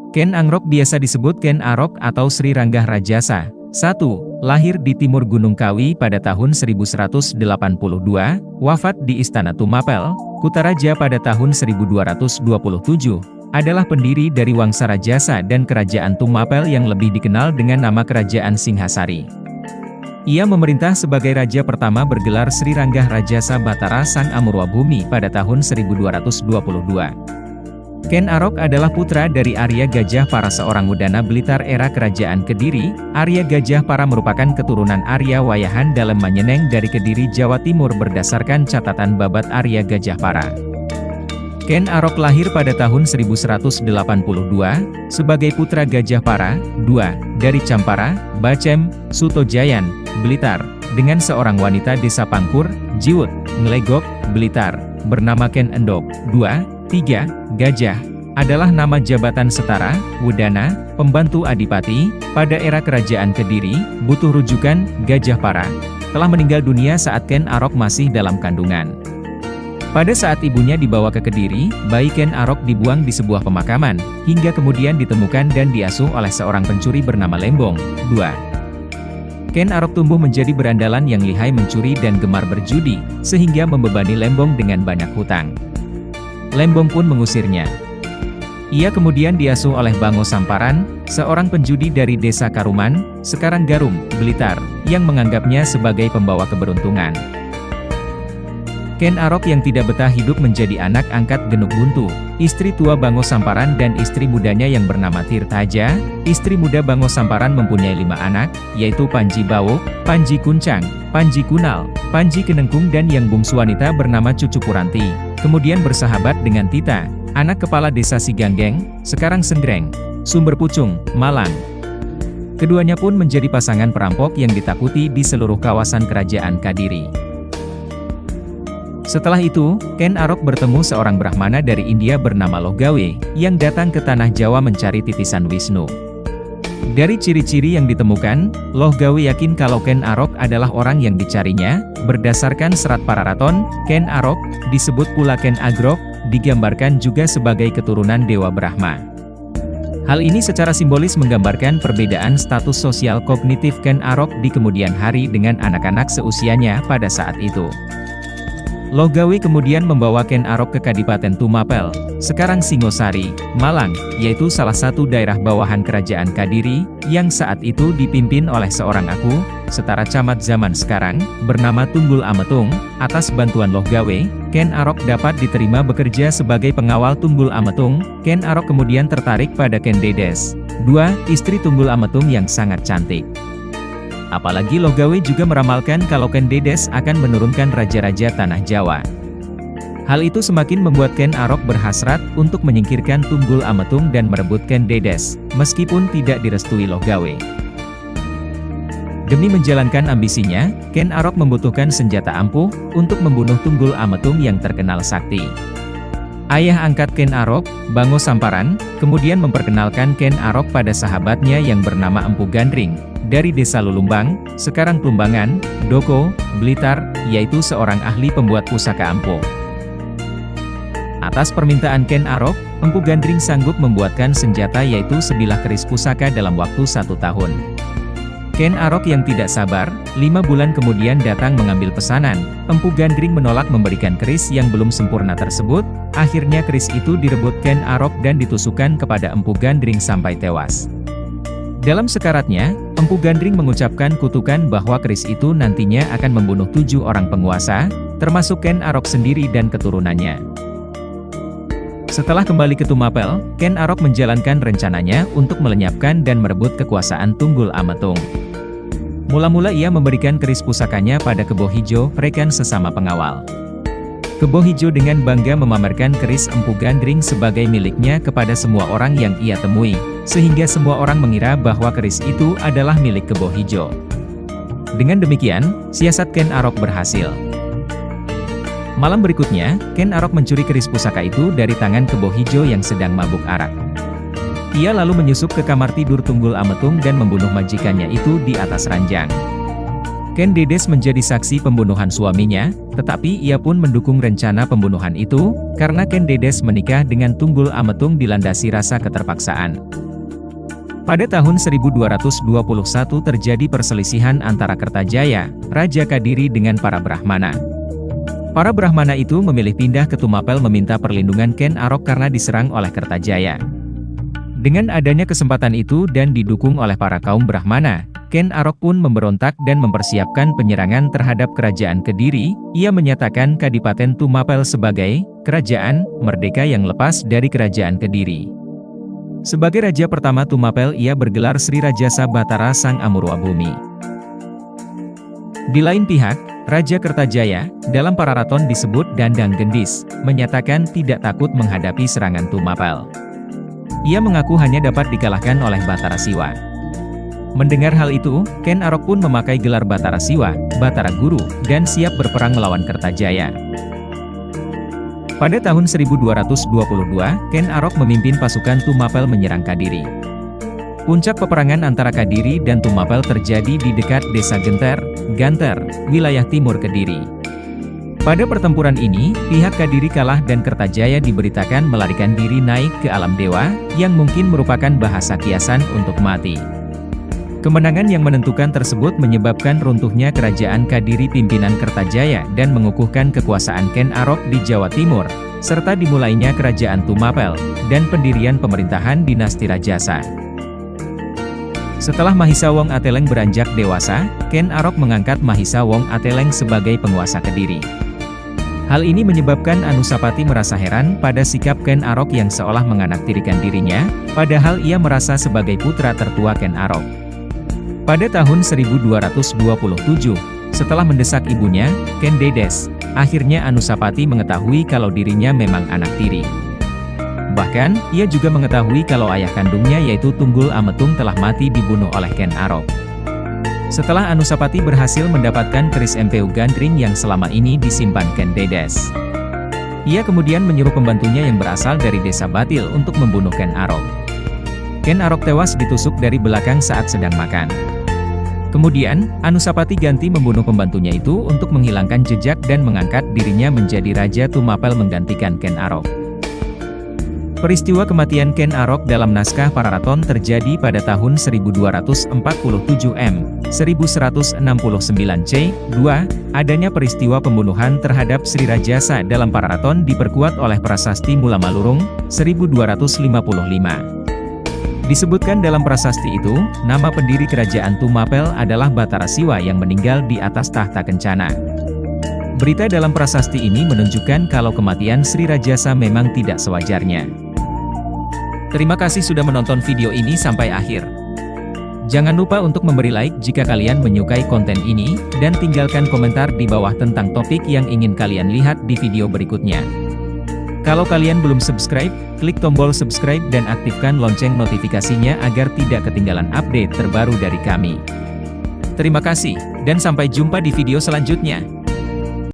Ken Angrok biasa disebut Ken Arok atau Sri Ranggah Rajasa. 1. Lahir di timur Gunung Kawi pada tahun 1182, wafat di Istana Tumapel, Kutaraja pada tahun 1227, adalah pendiri dari Wangsa Rajasa dan Kerajaan Tumapel yang lebih dikenal dengan nama Kerajaan Singhasari. Ia memerintah sebagai raja pertama bergelar Sri Ranggah Rajasa Batara Sang Amurwa Bumi pada tahun 1222. Ken Arok adalah putra dari Arya Gajah Para seorang Udana Blitar era Kerajaan Kediri. Arya Gajah Para merupakan keturunan Arya Wayahan dalam Manyeneng dari Kediri, Jawa Timur berdasarkan catatan babat Arya Gajah Para. Ken Arok lahir pada tahun 1182, sebagai putra Gajah Para, II, dari Campara, Bacem, Sutojayan, Blitar, dengan seorang wanita desa Pangkur, Jiwut, Nglegok, Blitar, bernama Ken Endok, II, III, Gajah, adalah nama jabatan setara, Wudana, pembantu Adipati, pada era Kerajaan Kediri, butuh rujukan, Gajah Para, telah meninggal dunia saat Ken Arok masih dalam kandungan. Pada saat ibunya dibawa ke Kediri, bayi Ken Arok dibuang di sebuah pemakaman, hingga kemudian ditemukan dan diasuh oleh seorang pencuri bernama Lembong, II. Ken Arok tumbuh menjadi berandalan yang lihai mencuri dan gemar berjudi, sehingga membebani Lembong dengan banyak hutang. Lembong pun mengusirnya. Ia kemudian diasuh oleh Bango Samparan, seorang penjudi dari desa Karuman, sekarang Garum, Blitar, yang menganggapnya sebagai pembawa keberuntungan. Ken Arok yang tidak betah hidup menjadi anak angkat Genuk Buntu, istri tua Bango Samparan dan istri mudanya yang bernama Tirtaja. Istri muda Bango Samparan mempunyai 5 anak, yaitu Panji Bawo, Panji Kuncang, Panji Kunal, Panji Kenengkung dan yang bungsu wanita bernama Cucu Puranti. Kemudian bersahabat dengan Tita, anak kepala desa Siganggeng, sekarang Senggreng, Sumber Pucung, Malang. Keduanya pun menjadi pasangan perampok yang ditakuti di seluruh kawasan kerajaan Kadiri. Setelah itu, Ken Arok bertemu seorang Brahmana dari India bernama Lohgawe, yang datang ke tanah Jawa mencari titisan Wisnu. Dari ciri-ciri yang ditemukan, Lohgawe yakin kalau Ken Arok adalah orang yang dicarinya. Berdasarkan serat Pararaton, Ken Arok, disebut pula Ken Agrok, digambarkan juga sebagai keturunan Dewa Brahma. Hal ini secara simbolis menggambarkan perbedaan status sosial kognitif Ken Arok di kemudian hari dengan anak-anak seusianya pada saat itu. Lohgawe kemudian membawa Ken Arok ke Kadipaten Tumapel, sekarang Singosari, Malang, yaitu salah satu daerah bawahan Kerajaan Kadiri, yang saat itu dipimpin oleh seorang aku, setara camat zaman sekarang, bernama Tunggul Ametung. Atas bantuan Lohgawe, Ken Arok dapat diterima bekerja sebagai pengawal Tunggul Ametung. Ken Arok kemudian tertarik pada Ken Dedes, II, istri Tunggul Ametung yang sangat cantik. Apalagi Lohgawe juga meramalkan kalau Ken Dedes akan menurunkan raja-raja tanah Jawa. Hal itu semakin membuat Ken Arok berhasrat untuk menyingkirkan Tunggul Ametung dan merebut Ken Dedes, meskipun tidak direstui Lohgawe. Demi menjalankan ambisinya, Ken Arok membutuhkan senjata ampuh untuk membunuh Tunggul Ametung yang terkenal sakti. Ayah angkat Ken Arok, Bango Samparan, kemudian memperkenalkan Ken Arok pada sahabatnya yang bernama Empu Gandring, dari desa Lulumbang, sekarang Plumbangan, Doko, Blitar, yaitu seorang ahli pembuat pusaka ampuh. Atas permintaan Ken Arok, Empu Gandring sanggup membuatkan senjata yaitu sebilah keris pusaka dalam waktu 1 tahun. Ken Arok yang tidak sabar, 5 bulan kemudian datang mengambil pesanan. Empu Gandring menolak memberikan keris yang belum sempurna tersebut. Akhirnya keris itu direbut Ken Arok dan ditusukkan kepada Empu Gandring sampai tewas. Dalam sekaratnya, Empu Gandring mengucapkan kutukan bahwa keris itu nantinya akan membunuh 7 orang penguasa, termasuk Ken Arok sendiri dan keturunannya. Setelah kembali ke Tumapel, Ken Arok menjalankan rencananya untuk melenyapkan dan merebut kekuasaan Tunggul Ametung. Mula-mula ia memberikan keris pusakanya pada Kebo Hijo, rekan sesama pengawal. Kebo Hijo dengan bangga memamerkan keris Empu Gandring sebagai miliknya kepada semua orang yang ia temui, sehingga semua orang mengira bahwa keris itu adalah milik Kebo Hijo. Dengan demikian, siasat Ken Arok berhasil. Malam berikutnya, Ken Arok mencuri keris pusaka itu dari tangan Kebo Hijo yang sedang mabuk arak. Ia lalu menyusup ke kamar tidur Tunggul Ametung dan membunuh majikannya itu di atas ranjang. Ken Dedes menjadi saksi pembunuhan suaminya, tetapi ia pun mendukung rencana pembunuhan itu, karena Ken Dedes menikah dengan Tunggul Ametung dilandasi rasa keterpaksaan. Pada tahun 1221 terjadi perselisihan antara Kertajaya, Raja Kadiri dengan para Brahmana. Para Brahmana itu memilih pindah ke Tumapel meminta perlindungan Ken Arok karena diserang oleh Kertajaya. Dengan adanya kesempatan itu dan didukung oleh para kaum Brahmana, Ken Arok pun memberontak dan mempersiapkan penyerangan terhadap kerajaan Kediri. Ia menyatakan Kadipaten Tumapel sebagai kerajaan merdeka yang lepas dari kerajaan Kediri. Sebagai raja pertama Tumapel, ia bergelar Sri Rajasa Batara Sang Amurwabhumi. Di lain pihak, Raja Kertajaya, dalam Pararaton disebut Dandang Gendis, menyatakan tidak takut menghadapi serangan Tumapel. Ia mengaku hanya dapat dikalahkan oleh Batara Siwa. Mendengar hal itu, Ken Arok pun memakai gelar Batara Siwa, Batara Guru, dan siap berperang melawan Kertajaya. Pada tahun 1222, Ken Arok memimpin pasukan Tumapel menyerang Kadiri. Puncak peperangan antara Kadiri dan Tumapel terjadi di dekat desa Ganter, wilayah timur Kediri. Pada pertempuran ini, pihak Kadiri kalah dan Kertajaya diberitakan melarikan diri naik ke alam dewa, yang mungkin merupakan bahasa kiasan untuk mati. Kemenangan yang menentukan tersebut menyebabkan runtuhnya kerajaan Kadiri pimpinan Kertajaya dan mengukuhkan kekuasaan Ken Arok di Jawa Timur, serta dimulainya kerajaan Tumapel, dan pendirian pemerintahan dinasti Rajasa. Setelah Mahisa Wong Ateleng beranjak dewasa, Ken Arok mengangkat Mahisa Wong Ateleng sebagai penguasa Kediri. Hal ini menyebabkan Anusapati merasa heran pada sikap Ken Arok yang seolah menganaktirikan dirinya, padahal ia merasa sebagai putra tertua Ken Arok. Pada tahun 1227, setelah mendesak ibunya, Ken Dedes, akhirnya Anusapati mengetahui kalau dirinya memang anak tiri. Bahkan, ia juga mengetahui kalau ayah kandungnya yaitu Tunggul Ametung telah mati dibunuh oleh Ken Arok. Setelah Anusapati berhasil mendapatkan keris Empeu Gandring yang selama ini disimpan Ken Dedes, ia kemudian menyuruh pembantunya yang berasal dari desa Batil untuk membunuh Ken Arok. Ken Arok tewas ditusuk dari belakang saat sedang makan. Kemudian, Anusapati ganti membunuh pembantunya itu untuk menghilangkan jejak dan mengangkat dirinya menjadi Raja Tumapel menggantikan Ken Arok. Peristiwa kematian Ken Arok dalam naskah Pararaton terjadi pada tahun 1247 M. 1169 C. 2. Adanya peristiwa pembunuhan terhadap Sri Rajasa dalam Pararaton diperkuat oleh Prasasti Mula Malurung, 1255. Disebutkan dalam prasasti itu, nama pendiri kerajaan Tumapel adalah Batara Siwa yang meninggal di atas tahta Kencana. Berita dalam prasasti ini menunjukkan kalau kematian Sri Rajasa memang tidak sewajarnya. Terima kasih sudah menonton video ini sampai akhir. Jangan lupa untuk memberi like jika kalian menyukai konten ini, dan tinggalkan komentar di bawah tentang topik yang ingin kalian lihat di video berikutnya. Kalau kalian belum subscribe, klik tombol subscribe dan aktifkan lonceng notifikasinya agar tidak ketinggalan update terbaru dari kami. Terima kasih, dan sampai jumpa di video selanjutnya.